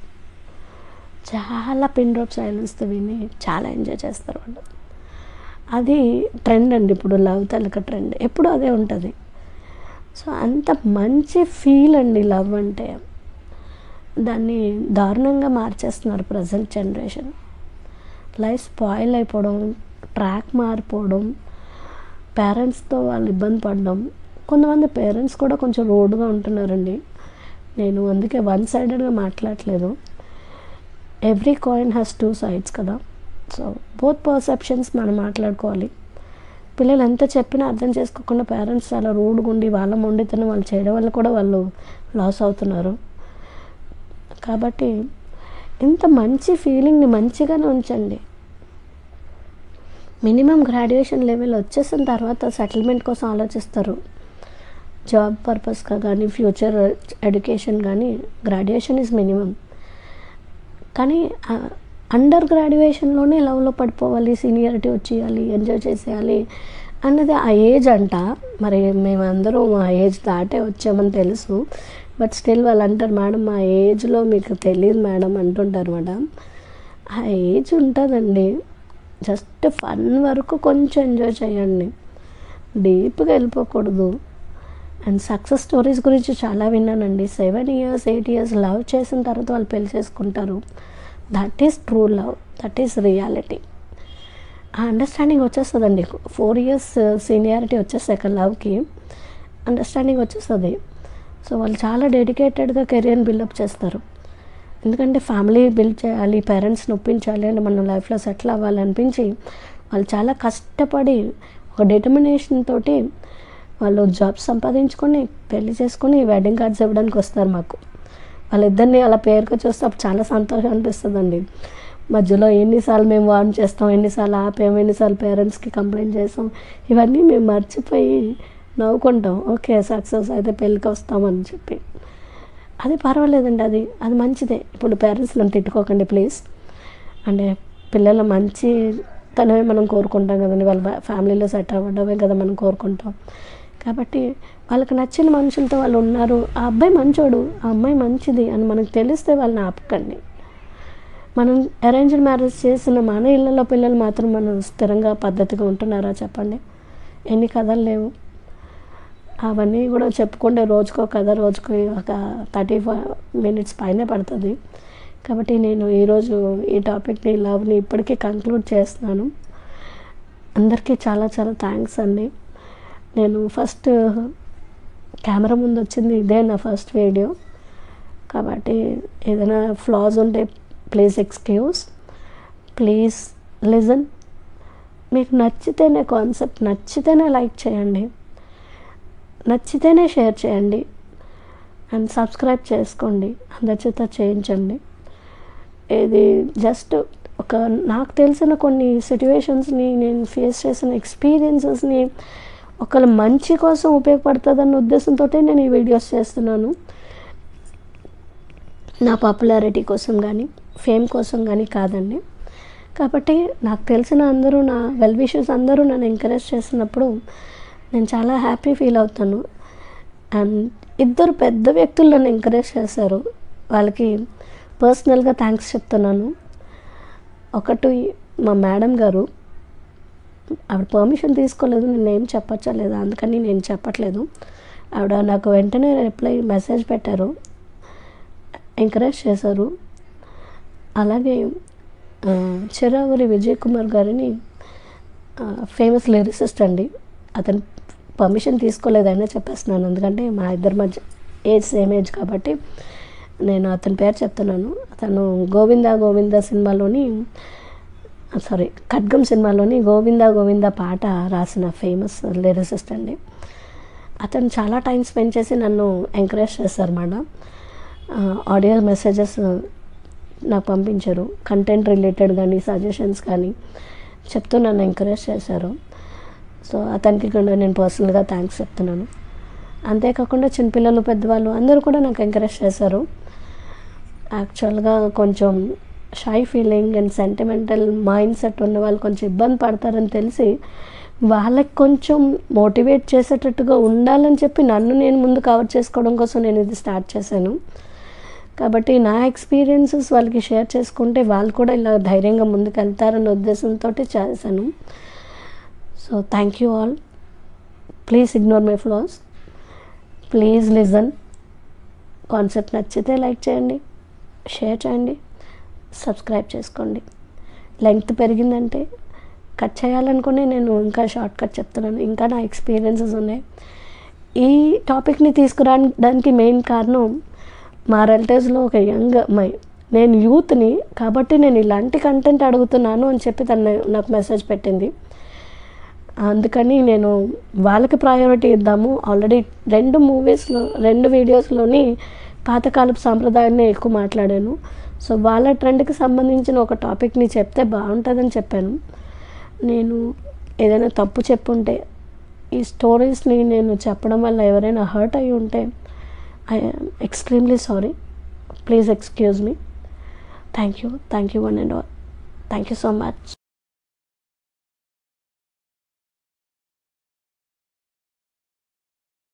చాలా పిన్ డ్రాప్ సైలెన్స్తో విని చాలా ఎంజాయ్ చేస్తారు వాళ్ళు. అది ట్రెండ్ అండి, ఇప్పుడు లవ్ తాలూకా ట్రెండ్ ఎప్పుడు అదే ఉంటుంది. సో అంత మంచి ఫీల్ అండి లవ్ అంటే. దాన్ని దారుణంగా మార్చేస్తున్నారు ప్రజెంట్ జనరేషన్. లైఫ్ స్పాయిల్ అయిపోవడం, ట్రాక్ మారిపోవడం, పేరెంట్స్తో వాళ్ళు ఇబ్బంది పడడం. కొంతమంది పేరెంట్స్ కూడా కొంచెం రోడ్గా ఉంటున్నారండి. నేను అందుకే వన్ సైడెడ్గా మాట్లాడట్లేదు. ఎవ్రీ కాయిన్ హ్యాస్ 2 sides కదా. సో బోత్ పర్సెప్షన్స్ మనం మాట్లాడుకోవాలి. పిల్లలు ఎంత చెప్పినా అర్థం చేసుకోకుండా పేరెంట్స్ చాలా రూడ్గా ఉండి వాళ్ళ మొండితనం వాళ్ళు చేయడం వల్ల కూడా వాళ్ళు లాస్ అవుతున్నారు. కాబట్టి ఇంత మంచి ఫీలింగ్ని మంచిగానే ఉంచండి. మినిమం గ్రాడ్యుయేషన్ లెవెల్ వచ్చేసిన తర్వాత సెటిల్మెంట్ కోసం ఆలోచిస్తారు. జాబ్ పర్పస్గా కానీ ఫ్యూచర్ ఎడ్యుకేషన్ కానీ గ్రాడ్యుయేషన్ ఈజ్ మినిమం. కానీ అండర్ గ్రాడ్యుయేషన్లోనే లవ్లో పడిపోవాలి, సీనియారిటీ వచ్చేయాలి, ఎంజాయ్ చేసేయాలి అన్నది ఆ ఏజ్ అంట. మరి మేమందరం ఆ ఏజ్ దాటే వచ్చామని తెలుసు, బట్ స్టిల్ వాళ్ళు అంటారు మేడం మా ఏజ్లో మీకు తెలియదు మేడం అంటుంటారు మేడం. ఆ ఏజ్ ఉంటుందండి, జస్ట్ ఫన్ వరకు కొంచెం ఎంజాయ్ చేయండి, డీప్గా వెళ్ళిపోకూడదు. అండ్ సక్సెస్ స్టోరీస్ గురించి చాలా విన్నానండి. 7 years 8 years లవ్ చేసిన తర్వాత వాళ్ళు పెళ్లి చేసుకుంటారు. That is true love, that is reality. ఆ అండర్స్టాండింగ్ వచ్చేస్తుందండి. 4 years సీనియారిటీ వచ్చేసాక లవ్కి అండర్స్టాండింగ్ వచ్చేస్తుంది. సో వాళ్ళు చాలా డెడికేటెడ్గా కెరియర్ని బిల్డప్ చేస్తారు. ఎందుకంటే ఫ్యామిలీ బిల్డ్ చేయాలి, పేరెంట్స్ని ఒప్పించాలి అని మన లైఫ్లో సెటిల్ అవ్వాలి అనిపించి వాళ్ళు చాలా కష్టపడి ఒక డిటర్మినేషన్ తోటి వాళ్ళు జాబ్స్ సంపాదించుకొని పెళ్లి చేసుకొని వెడ్డింగ్ కార్డ్స్ ఇవ్వడానికి వస్తారు మాకు. వాళ్ళిద్దరిని అలా పేరుగా చూస్తే అప్పుడు చాలా సంతోషం అనిపిస్తుందండి. మధ్యలో ఎన్నిసార్లు మేము వార్న్ చేస్తాం, ఎన్నిసార్లు ఆపాము, ఎన్నిసార్లు పేరెంట్స్కి కంప్లైంట్ చేస్తాం, ఇవన్నీ మేము మర్చిపోయి నవ్వుకుంటాం. ఓకే సక్సెస్ అయితే పెళ్ళికి వస్తామని చెప్పి. అది పర్వాలేదండి, అది మంచిదే. ఇప్పుడు పేరెంట్స్ నన్ను తిట్టుకోకండి ప్లీజ్. అంటే పిల్లల మంచి తనమే మనం కోరుకుంటాం కదండి, వాళ్ళ ఫ్యామిలీలో సెట్ అవ్వడమే కదా మనం కోరుకుంటాం. కాబట్టి వాళ్ళకి నచ్చిన మనుషులతో వాళ్ళు ఉన్నారు, ఆ అబ్బాయి మంచోడు, ఆ అమ్మాయి మంచిది అని మనకు తెలిస్తే వాళ్ళని ఆపకండి. మనం అరేంజ్డ్ మ్యారేజ్ చేసిన మన ఇళ్ళలో పిల్లలు మాత్రం మనం స్థిరంగా పద్ధతిగా ఉంటున్నారా చెప్పండి? ఎన్ని కథలు లేవు. అవన్నీ కూడా చెప్పుకుంటే రోజుకో కథ, రోజుకో ఒక 35 minutes పైనే పడుతుంది. కాబట్టి నేను ఈరోజు ఈ టాపిక్ని లవ్ని ఇప్పటికీ కంక్లూడ్ చేస్తున్నాను. అందరికీ చాలా చాలా థ్యాంక్స్ అండి. నేను ఫస్ట్ కెమెరా ముందు వచ్చింది ఇదే నా ఫస్ట్ వీడియో, కాబట్టి ఏదైనా ఫ్లాస్ ఉంటే ప్లీజ్ ఎక్స్క్యూజ్, ప్లీజ్ లిజన్. మీకు నచ్చితేనే కాన్సెప్ట్ నచ్చితేనే లైక్ చేయండి, నచ్చితేనే షేర్ చేయండి అండ్ సబ్స్క్రైబ్ చేసుకోండి, అందరి చేత చేయించండి. ఇది జస్ట్ ఒక నాకు తెలిసిన కొన్ని సిట్యువేషన్స్ని, నేను ఫేస్ చేసిన ఎక్స్పీరియన్సెస్ని ఒకళ్ళ మంచి కోసం ఉపయోగపడుతుందన్న ఉద్దేశంతో నేను ఈ వీడియోస్ చేస్తున్నాను. నా పాపులారిటీ కోసం కానీ ఫేమ్ కోసం కానీ కాదండి. కాబట్టి నాకు తెలిసిన అందరూ, నా వెల్ విషర్స్ అందరూ నన్ను ఎంకరేజ్ చేసినప్పుడు నేను చాలా హ్యాపీ ఫీల్ అవుతాను. అండ్ ఇద్దరు పెద్ద వ్యక్తులు నన్ను ఎంకరేజ్ చేశారు, వాళ్ళకి పర్సనల్గా థ్యాంక్స్ చెప్తున్నాను. ఒకటి మా మేడం గారు, ఆవిడ పర్మిషన్ తీసుకోలేదు, నేను ఏం చెప్పచ్చా లేదా, అందుకని నేను చెప్పట్లేదు. ఆవిడ నాకు వెంటనే మెసేజ్ పెట్టారు, ఎంకరేజ్ చేశారు. అలాగే చిరావురి విజయ్ కుమార్ గారిని, ఫేమస్ లిరిసిస్ట్ అండి, అతను పర్మిషన్ తీసుకోలేదైనా చెప్పేస్తున్నాను, ఎందుకంటే మా ఇద్దరి మధ్య సేమ్ ఏజ్ కాబట్టి నేను అతని పేరు చెప్తున్నాను. అతను గోవిందా గోవిందా సినిమాలోని, ఖడ్గం సినిమాలోని గోవిందా గోవిందా పాట రాసిన ఫేమస్ లిరిసిస్ట్ అండి. అతను చాలా టైం స్పెండ్ చేసి నన్ను ఎంకరేజ్ చేశారు మేడం. ఆడియో మెసేజెస్ నాకు పంపించారు, కంటెంట్ రిలేటెడ్ కానీ సజెషన్స్ కానీ చెప్తూ నన్ను ఎంకరేజ్ చేశారు. సో అతనికి కూడా నేను పర్సనల్గా థ్యాంక్స్ చెప్తున్నాను. అంతేకాకుండా చిన్నపిల్లలు, పెద్దవాళ్ళు అందరూ కూడా నాకు ఎంకరేజ్ చేశారు. యాక్చువల్గా కొంచెం shy feeling and sentimental mind set ఉన్న వాళ్ళు కొంచెం ఇబ్బంది పడతారని తెలిసి వాళ్ళకి కొంచెం మోటివేట్ చేసేటట్టుగా ఉండాలని చెప్పి నన్ను నేను ముందు కవర్ చేసుకోవడం కోసం నేను ఇది స్టార్ట్ చేశాను. కాబట్టి నా ఎక్స్పీరియన్సెస్ వాళ్ళకి షేర్ చేసుకుంటే వాళ్ళు కూడా ఇలా ధైర్యంగా ముందుకు వెళ్తారన్న ఉద్దేశంతో చేశాను. So thank you all. Please ignore my floss, please listen. Concept నచ్చితే లైక్ చేయండి, షేర్ చేయండి, సబ్స్క్రైబ్ చేసుకోండి. లెంగ్త్ పెరిగిందంటే కట్ చేయాలనుకుని నేను ఇంకా షార్ట్ కట్ చెప్తున్నాను, ఇంకా నా ఎక్స్పీరియన్సెస్ ఉన్నాయి. ఈ టాపిక్ని తీసుకురావడానికి మెయిన్ కారణం మా రిలేటివ్స్లో ఒక యంగ్ అమ్మాయి, నేను యూత్ని కాబట్టి నేను ఇలాంటి కంటెంట్ అడుగుతున్నాను అని చెప్పి తను నాకు మెసేజ్ పెట్టింది. అందుకని నేను వాళ్ళకి ప్రయారిటీ ఇద్దాము. ఆల్రెడీ 2 వీడియోస్లోని పాతకాలపు సాంప్రదాయాన్ని ఎక్కువ మాట్లాడాను. సో వాళ్ళ ట్రెండ్కి సంబంధించిన ఒక టాపిక్ని చెప్తే బాగుంటుందని చెప్పాను. నేను ఏదైనా తప్పు చెప్పుంటే, ఈ స్టోరీస్ని నేను చెప్పడం వల్ల ఎవరైనా హర్ట్ అయ్యి ఉంటే I am extremely sorry. Please excuse me. Thank you one and all. Thank you so much.